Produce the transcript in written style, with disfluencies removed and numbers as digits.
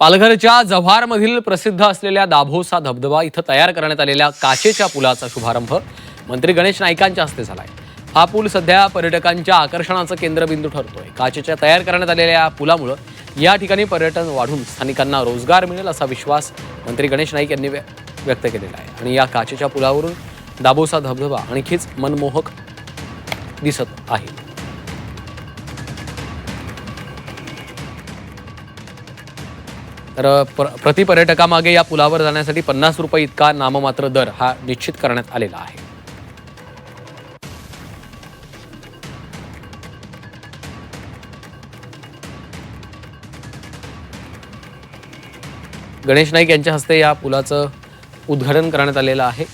पालघरच्या जव्हारमधील प्रसिद्ध असलेल्या दाभोसा धबधबा इथं तयार करण्यात आलेल्या काचेच्या पुलाचा शुभारंभ मंत्री गणेश नाईकांच्या हस्ते झालाय। हा पूल सध्या पर्यटकांच्या आकर्षणाचं केंद्रबिंदू ठरतोय। काचेच्या तयार करण्यात आलेल्या पुलामुळे या ठिकाणी पर्यटन वाढून स्थानिकांना रोजगार मिळेल असा विश्वास मंत्री गणेश नाईक यांनी व्यक्त केलेला आहे। आणि या काचेच्या पुलावरून दाभोसा धबधबा आणखीच मनमोहक दिसत आहे। तर प्रति पर्यटकामागे या पुलावर जाण्यासाठी 50 रुपये इतका नाममात्र दर हा निश्चित करण्यात आलेला आहे। गणेश नाईक यांच्या हस्ते या पुलाचं उद्घाटन करण्यात आलेलं आहे।